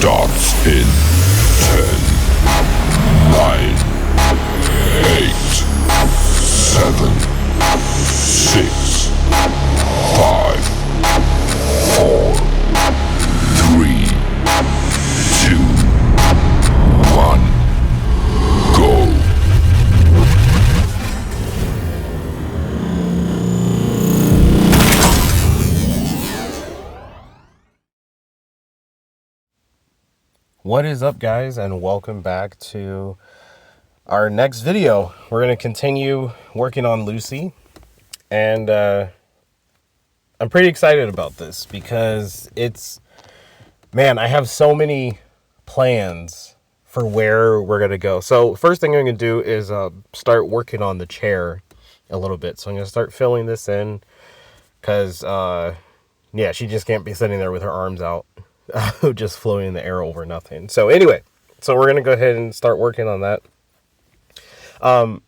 starts in 10, 9, 8, 7, 6, 5, 4, 3, 2, 1, go. What is up, guys, and welcome back to our next video. We're going to continue working on Lucy, and I'm pretty excited about this because I have so many plans for where we're going to go. So first thing I'm going to do is start working on the chair a little bit. So I'm going to start filling this in because, she just can't be sitting there with her arms out. Just floating in the air over nothing. So anyway, we're going to go ahead and start working on that.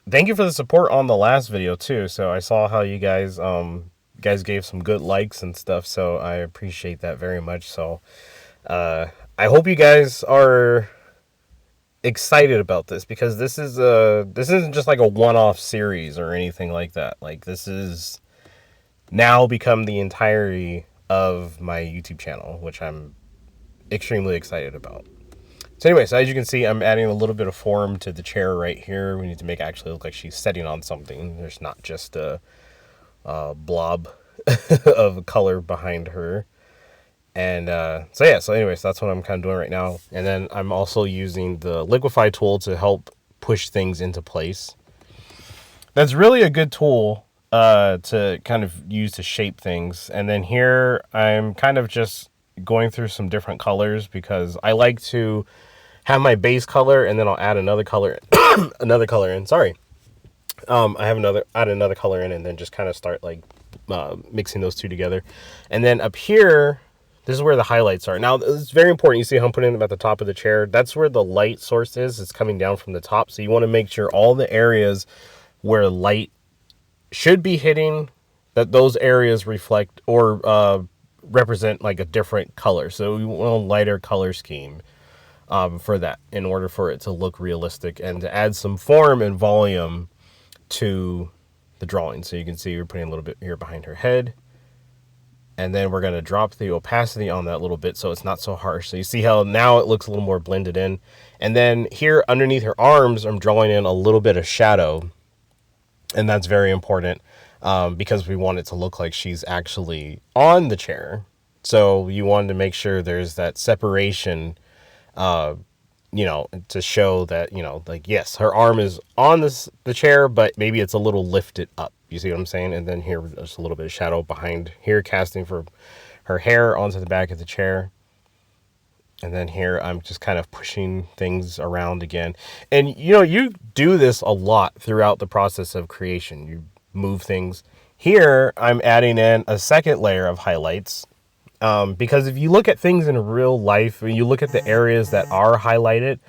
Thank you for the support on the last video too. So I saw how you guys gave some good likes and stuff. So I appreciate that very much. So I hope you guys are excited about this because this isn't just like a one-off series or anything like that. Like, this is now become the entirety of my YouTube channel, which I'm extremely excited about. So anyway, as you can see, I'm adding a little bit of form to the chair right here. We need to make it actually look like she's sitting on something. There's not just a blob of color behind her. And so anyways, that's what I'm kind of doing right now. And then I'm also using the liquify tool to help push things into place. That's really a good tool to kind of use to shape things. And then here I'm kind of just going through some different colors because I like to have my base color and then I'll add another color another color in. Sorry. Add another color in and then just kind of start like mixing those two together. And then up here, this is where the highlights are. Now, it's very important. You see how I'm putting them at the top of the chair? That's where the light source is. It's coming down from the top. So you want to make sure all the areas where light should be hitting, that those areas reflect or represent like a different color. So we want a lighter color scheme for that in order for it to look realistic and to add some form and volume to the drawing. So you can see we're putting a little bit here behind her head. And then we're going to drop the opacity on that a little bit so it's not so harsh. So you see how now it looks a little more blended in. And then here underneath her arms, I'm drawing in a little bit of shadow. And that's very important because we want it to look like she's actually on the chair. So you wanted to make sure there's that separation, to show that, like, yes, her arm is on the chair, but maybe it's a little lifted up. You see what I'm saying? And then here, there's a little bit of shadow behind here, casting for her hair onto the back of the chair. And then here, I'm just kind of pushing things around again. And, you do this a lot throughout the process of creation. You move things. Here, I'm adding in a second layer of highlights. Because if you look at things in real life, when you look at the areas that are highlighted,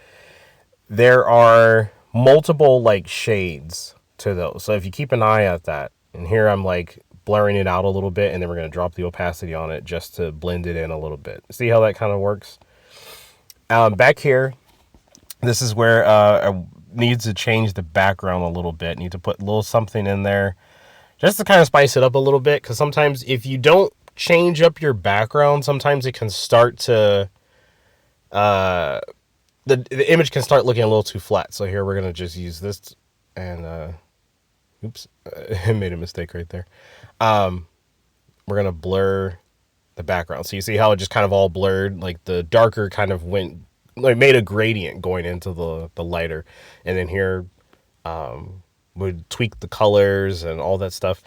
there are multiple, like, shades to those. So if you keep an eye at that, and here I'm, like, blurring it out a little bit, and then we're going to drop the opacity on it just to blend it in a little bit. See how that kind of works? Back here, this is where I need to change the background a little bit. Need to put a little something in there just to kind of spice it up a little bit. Because sometimes if you don't change up your background, sometimes it can start to, the image can start looking a little too flat. So here we're going to just use this and, oops, I made a mistake right there. We're going to blur the background. So you see how it just kind of all blurred, like the darker kind of made a gradient going into the lighter. And then here, would tweak the colors and all that stuff.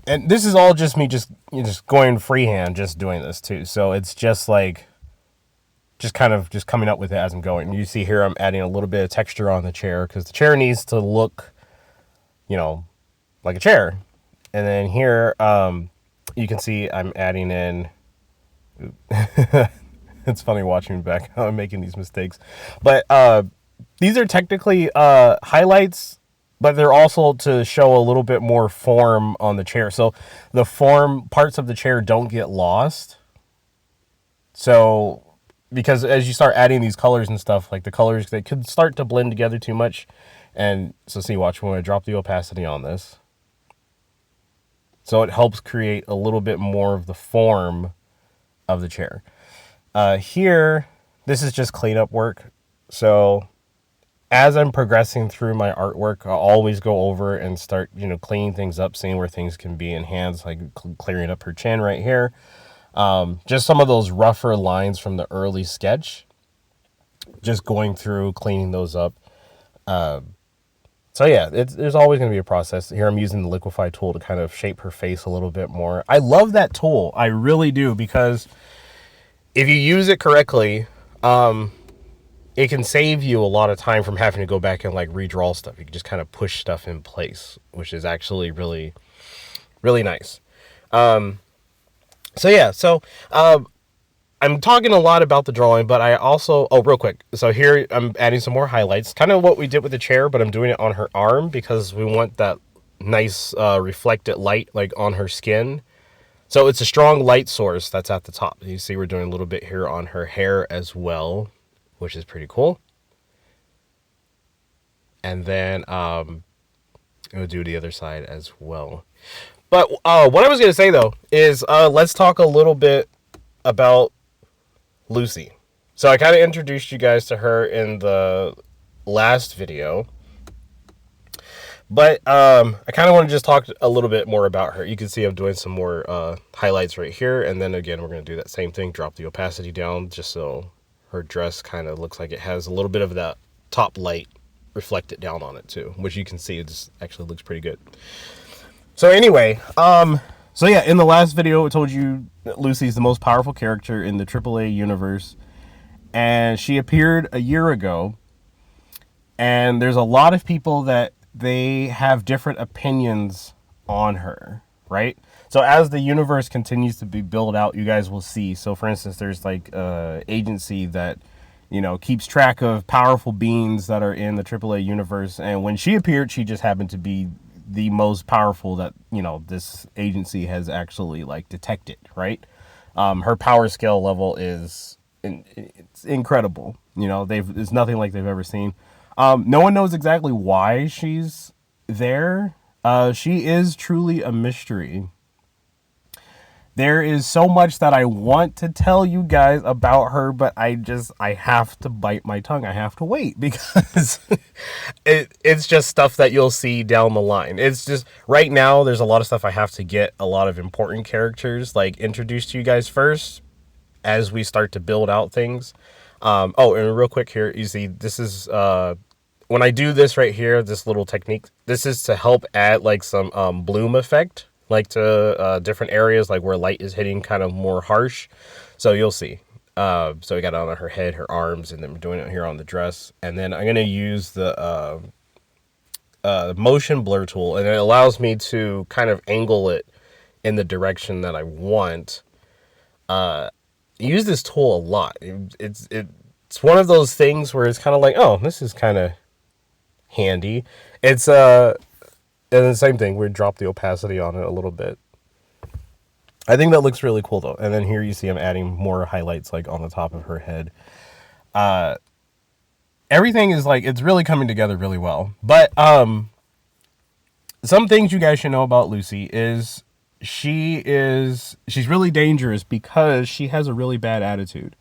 And this is all just me just going freehand, just doing this too. So it's just like, just kind of just coming up with it as I'm going. You see here, I'm adding a little bit of texture on the chair because the chair needs to look, like a chair. And then here, you can see I'm adding in, it's funny watching me back how I'm making these mistakes, but these are technically highlights, but they're also to show a little bit more form on the chair. So the form parts of the chair don't get lost. So because as you start adding these colors and stuff, like the colors, they could start to blend together too much. And so see, watch when I drop the opacity on this. So it helps create a little bit more of the form of the chair. Here, this is just cleanup work. So as I'm progressing through my artwork, I'll always go over and start, cleaning things up, seeing where things can be enhanced, like clearing up her chin right here. Just some of those rougher lines from the early sketch, just going through, cleaning those up. So yeah, there's always going to be a process. Here I'm using the liquify tool to kind of shape her face a little bit more. I love that tool. I really do, because if you use it correctly, it can save you a lot of time from having to go back and like redraw stuff. You can just kind of push stuff in place, which is actually really, really nice. I'm talking a lot about the drawing, but I also, real quick. So here I'm adding some more highlights, kind of what we did with the chair, but I'm doing it on her arm because we want that nice reflected light like on her skin. So it's a strong light source that's at the top. You see we're doing a little bit here on her hair as well, which is pretty cool. And then we'll do the other side as well. But what I was going to say, though, is let's talk a little bit about Lucy. So I kind of introduced you guys to her in the last video. But I kind of want to just talk a little bit more about her. You can see I'm doing some more highlights right here. And then again, we're going to do that same thing. Drop the opacity down just so her dress kind of looks like it has a little bit of that top light reflected down on it too. Which you can see it actually looks pretty good. So anyway, so yeah, in the last video, I told you that Lucy's the most powerful character in the AAA universe. And she appeared a year ago. And there's a lot of people that they have different opinions on her, right? So as the universe continues to be built out, you guys will see. So for instance, there's like an agency that, keeps track of powerful beings that are in the AAA universe. And when she appeared, she just happened to be the most powerful that, this agency has actually like detected, right? Her power scale level is it's incredible. It's nothing like they've ever seen. No one knows exactly why she's there. She is truly a mystery. There is so much that I want to tell you guys about her, but I have to bite my tongue. I have to wait because it's just stuff that you'll see down the line. It's just right now there's a lot of stuff I have to get a lot of important characters like introduced to you guys first as we start to build out things. And real quick here, you see this is when I do this right here, this little technique, this is to help add like some bloom effect, like to different areas, like where light is hitting kind of more harsh. So you'll see. So we got it on her head, her arms, and then we're doing it here on the dress. And then I'm going to use the motion blur tool, and it allows me to kind of angle it in the direction that I want. Use this tool a lot. It's one of those things where it's kind of like, oh, this is kind of handy. It's and the same thing, we drop the opacity on it a little bit. I think that looks really cool though. And then here you see I'm adding more highlights like on the top of her head. Everything is like, it's really coming together really well. But some things you guys should know about Lucy is she's really dangerous because she has a really bad attitude.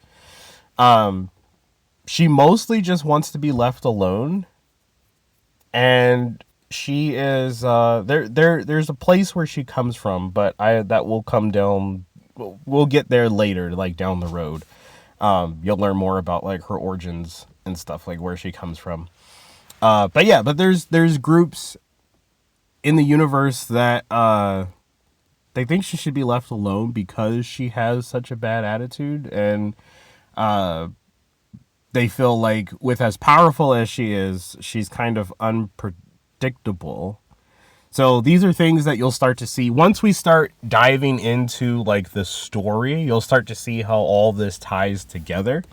She mostly just wants to be left alone. And she is there's a place where she comes from, but that will come down. We'll get there later, like down the road. You'll learn more about like her origins and stuff, like where she comes from. But there's groups in the universe that they think she should be left alone because she has such a bad attitude, and they feel like with as powerful as she is, she's kind of unpredictable. So these are things that you'll start to see once we start diving into like the story. You'll start to see how all this ties together.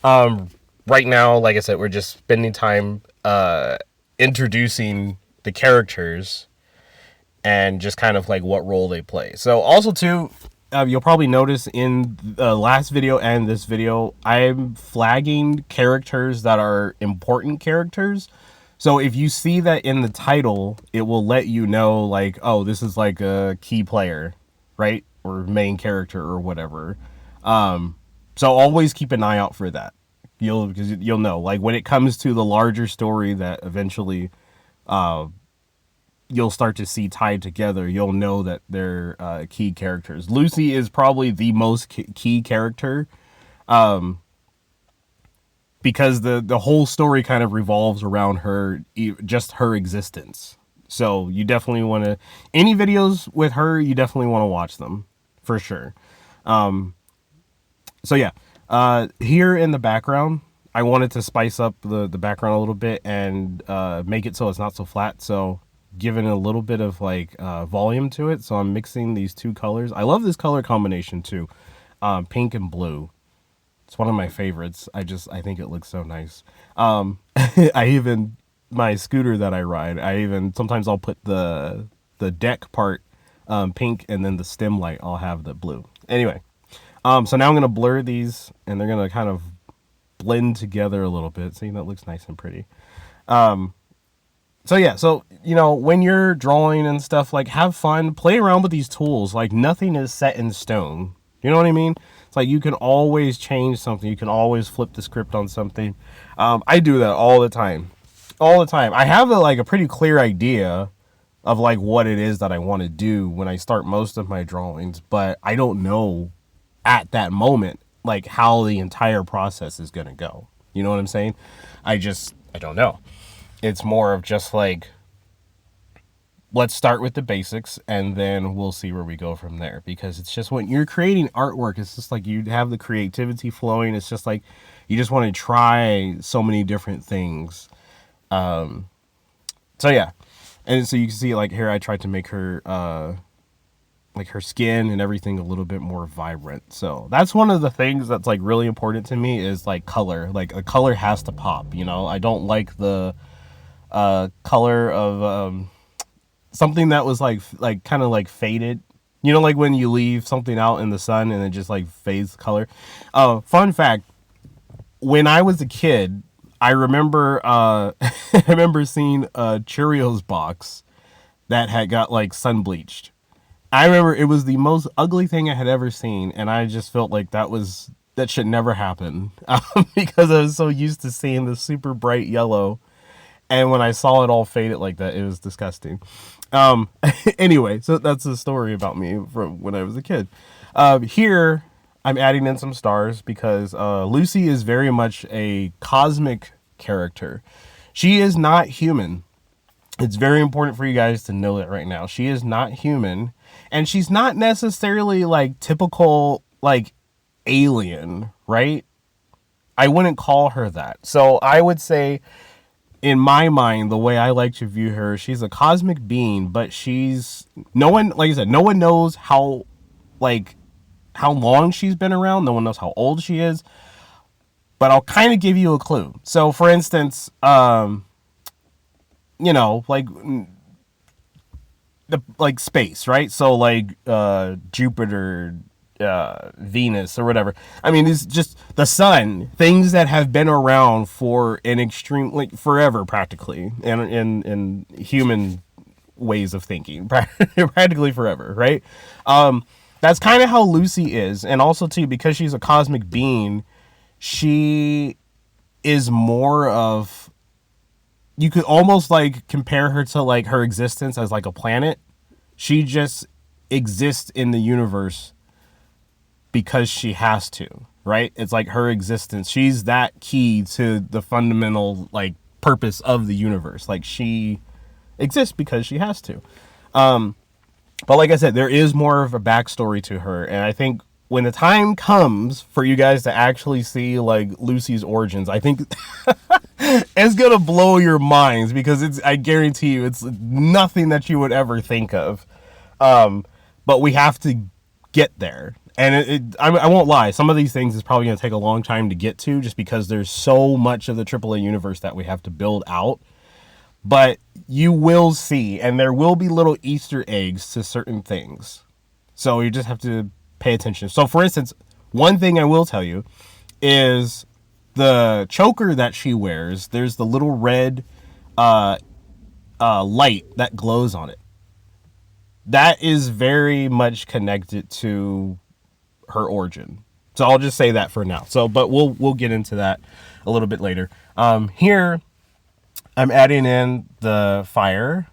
Right now, like I said, we're just spending time introducing the characters and just kind of like what role they play. So also too, you'll probably notice in the last video and this video, I'm flagging characters that are important characters. So if you see that in the title, it will let you know, like, oh, this is like a key player, right? Or main character or whatever. So always keep an eye out for that. Because you'll know, like, when it comes to the larger story that eventually you'll start to see tied together, you'll know that they're key characters. Lucy is probably the most key character, because the whole story kind of revolves around her, just her existence. So you definitely want to, any videos with her, you definitely want to watch them for sure. So yeah, here in the background, I wanted to spice up the background a little bit and make it so it's not so flat. So giving a little bit of like volume to it. So I'm mixing these two colors. I love this color combination too, pink and blue. It's one of my favorites. I think it looks so nice. I even, my scooter that I ride, sometimes I'll put the deck part pink, and then the stem light I'll have the blue. Anyway, so now I'm gonna blur these, and they're gonna kind of blend together a little bit. See, that looks nice and pretty. So yeah, so when you're drawing and stuff, like, have fun, play around with these tools. Like, nothing is set in stone. You know what I mean? It's like you can always change something. You can always flip the script on something. I do that all the time. All the time. I have a pretty clear idea of like what it is that I want to do when I start most of my drawings, but I don't know at that moment like how the entire process is going to go. You know what I'm saying? I don't know. It's more of just like, let's start with the basics and then we'll see where we go from there. Because it's just, when you're creating artwork, it's just like you have the creativity flowing. It's just like you just want to try so many different things. So yeah. And so you can see, like, here I tried to make her like her skin and everything a little bit more vibrant. So that's one of the things that's like really important to me, is like color. Like, a color has to pop, I don't like the color of something that was like kind of like faded, like when you leave something out in the sun and it just like fades color. Fun fact, when I was a kid, I remember I remember seeing a Cheerios box that had got like sun bleached. I remember it was the most ugly thing I had ever seen, and I just felt like that should never happen, because I was so used to seeing the super bright yellow. And when I saw it all faded like that, it was disgusting. Anyway, so that's the story about me from when I was a kid. Here, I'm adding in some stars because Lucy is very much a cosmic character. She is not human. It's very important for you guys to know that right now. She is not human, and she's not necessarily like typical like alien, right? I wouldn't call her that. So I would say, in my mind, the way I like to view her, she's a cosmic being, but no one, like I said, no one knows how long she's been around. No one knows how old she is, but I'll kind of give you a clue. So for instance, like space, right? So like Jupiter, Venus or whatever. I mean, it's just the sun, things that have been around for an extreme, like forever practically, and in human ways of thinking, practically forever, right? That's kind of how Lucy is. And also too, because she's a cosmic being, she is more of, you could almost like compare her to like her existence as like a planet. She just exists in the universe because she has to, right? It's like her existence. She's that key to the fundamental like purpose of the universe. Like, she exists because she has to. But like I said, there is more of a backstory to her. And I think when the time comes for you guys to actually see like Lucy's origins, I think it's going to blow your minds, because I guarantee you, it's nothing that you would ever think of. But we have to get there. And I won't lie, some of these things is probably going to take a long time to get to, just because there's so much of the AAA universe that we have to build out. But you will see, and there will be little Easter eggs to certain things. So you just have to pay attention. So for instance, one thing I will tell you is the choker that she wears, there's the little red light that glows on it. That is very much connected to her origin. So I'll just say that for now. So, but we'll get into that a little bit later. Here, I'm adding in the fire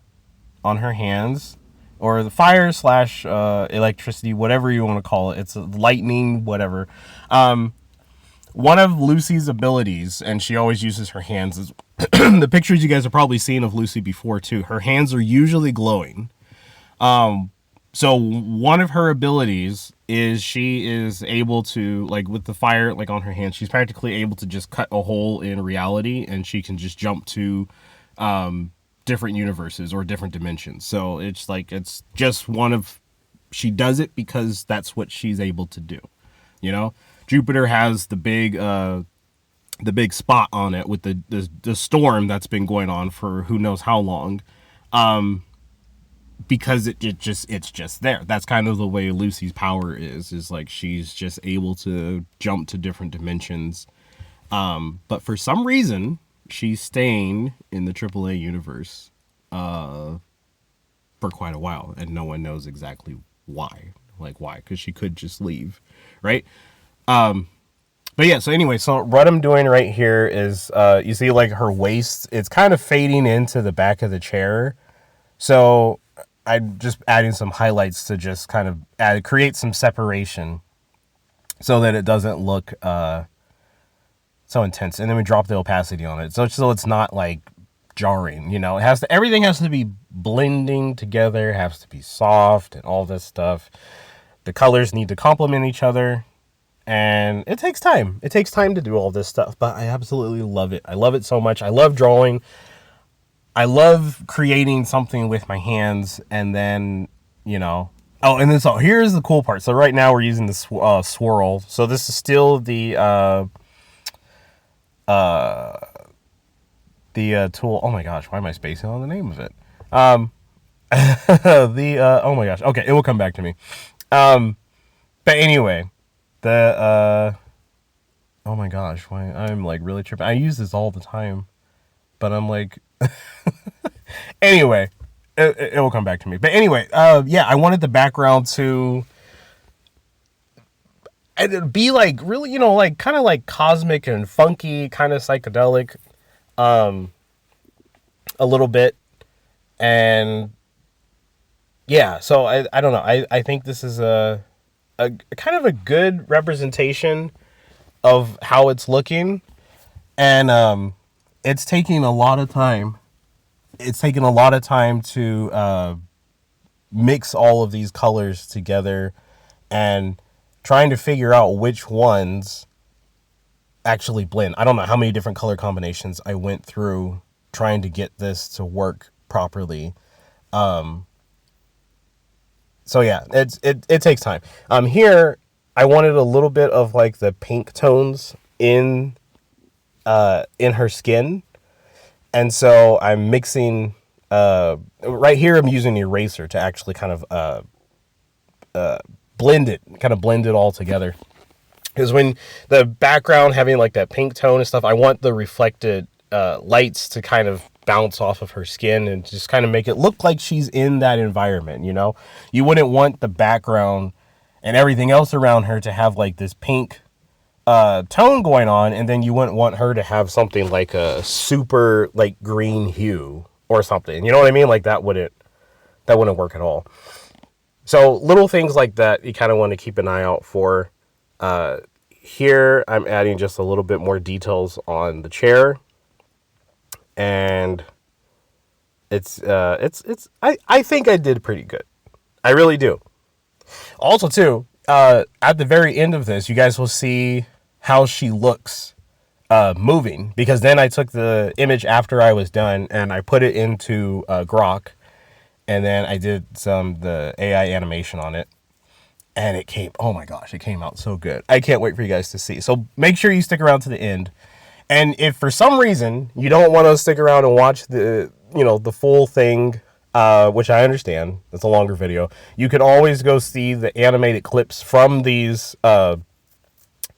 on her hands, or the fire slash electricity, whatever you want to call it. It's lightning, whatever. One of Lucy's abilities, and she always uses her hands, is the pictures you guys have probably seen of Lucy before too. Her hands are usually glowing. So one of her abilities is she is able to, like with the fire like on her hand, she's practically able to just cut a hole in reality, and she can just jump to different universes or different dimensions. So it's like, it's just one of, she does it because that's what she's able to do. You know, Jupiter has the big spot on it with the storm that's been going on for who knows how long. Because it's just there. That's kind of the way Lucy's power is like she's just able to jump to different dimensions. But for some reason, she's staying in the AAA universe for quite a while, and no one knows exactly why. Like why? Because she could just leave, right? But yeah, so anyway, so what I'm doing right here is you see like her waist, it's kind of fading into the back of the chair. So I'm just adding some highlights to just kind of create some separation so that it doesn't look so intense. And then we drop the opacity on it. So it's not like jarring, you know, everything has to be blending together, has to be soft and all this stuff. The colors need to complement each other, and it takes time. It takes time to do all this stuff, but I absolutely love it. I love it so much. I love drawing. I love creating something with my hands, and then, you know, oh, and then so here's the cool part. So right now we're using the swirl. So this is still the tool. Oh my gosh, why am I spacing on the name of it? Oh my gosh. Okay, it will come back to me. But anyway, oh my gosh, why I'm like really tripping. I use this all the time, but I'm like, anyway, it will come back to me. But anyway, yeah, I wanted the background to be like really, you know, like kind of like cosmic and funky, kind of psychedelic, a little bit. And yeah, so I don't know. I think this is a kind of a good representation of how it's looking. And it's taking a lot of time. It's taken a lot of time to mix all of these colors together and trying to figure out which ones actually blend. I don't know how many different color combinations I went through trying to get this to work properly. So yeah, it takes time. Here I wanted a little bit of like the pink tones in her skin. And so I'm mixing, right here I'm using an eraser to actually kind of blend it all together. Because when the background having like that pink tone and stuff, I want the reflected lights to kind of bounce off of her skin and just kind of make it look like she's in that environment, you know? You wouldn't want the background and everything else around her to have like this pink tone going on, and then you wouldn't want her to have something like a super like green hue or something. You know what I mean? Like that wouldn't work at all. So little things like that you kind of want to keep an eye out for. Here I'm adding just a little bit more details on the chair, and I think I did pretty good. I really do. Also too, at the very end of this, you guys will see how she looks moving, because then I took the image after I was done and I put it into Grok, and then I did the AI animation on it, and it came, oh my gosh, it came out so good. I can't wait for you guys to see. So make sure you stick around to the end. And if for some reason you don't want to stick around and watch the full thing, which I understand. It's a longer video. You can always go see the animated clips from these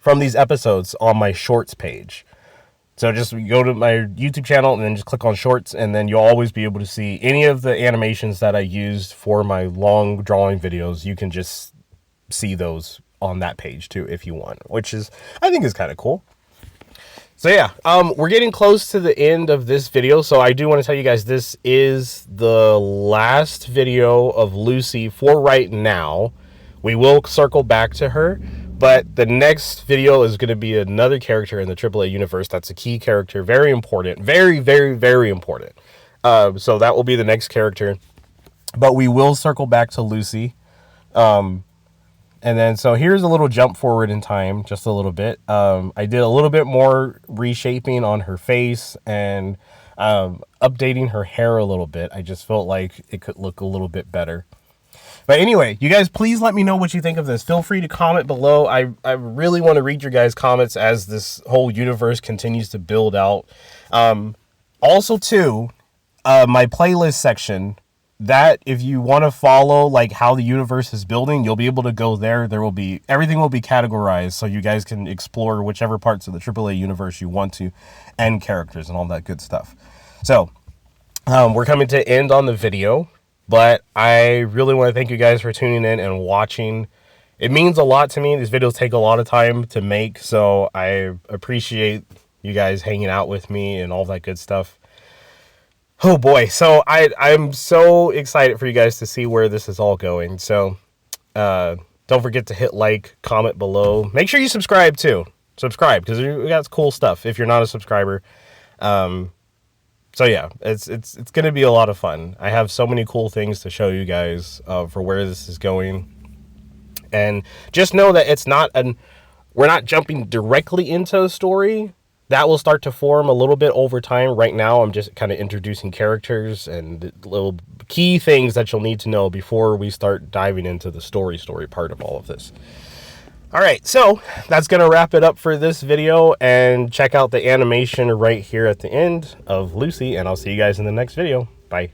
episodes on my shorts page. So just go to my YouTube channel and then just click on shorts, and then you'll always be able to see any of the animations that I used for my long drawing videos. You can just see those on that page too if you want, which is, I think, is kind of cool. So yeah, we're getting close to the end of this video, so I do want to tell you guys this is the last video of Lucy for right now. We will circle back to her, but the next video is going to be another character in the AAA universe that's a key character, very important, very, very, very important. So that will be the next character, but we will circle back to Lucy. And then, so here's a little jump forward in time, just a little bit. I did a little bit more reshaping on her face and updating her hair a little bit. I just felt like it could look a little bit better. But anyway, you guys, please let me know what you think of this. Feel free to comment below. I really want to read your guys' comments as this whole universe continues to build out. Also, too, my playlist section, that if you want to follow like how the universe is building, you'll be able to go there. There will be, everything will be categorized so you guys can explore whichever parts of the AAA universe you want to, and characters and all that good stuff. So we're coming to end on the video, but I really want to thank you guys for tuning in and watching. It means a lot to me. These videos take a lot of time to make, so I appreciate you guys hanging out with me and all that good stuff. Oh boy, so I'm so excited for you guys to see where this is all going. So don't forget to hit like, comment below. Make sure you subscribe too. Subscribe, because we got cool stuff if you're not a subscriber. So yeah, it's gonna be a lot of fun. I have so many cool things to show you guys for where this is going. And just know that we're not jumping directly into a story. That will start to form a little bit over time. Right now, I'm just kind of introducing characters and little key things that you'll need to know before we start diving into the story part of all of this. All right, so that's going to wrap it up for this video, and check out the animation right here at the end of Lucy, and I'll see you guys in the next video. Bye.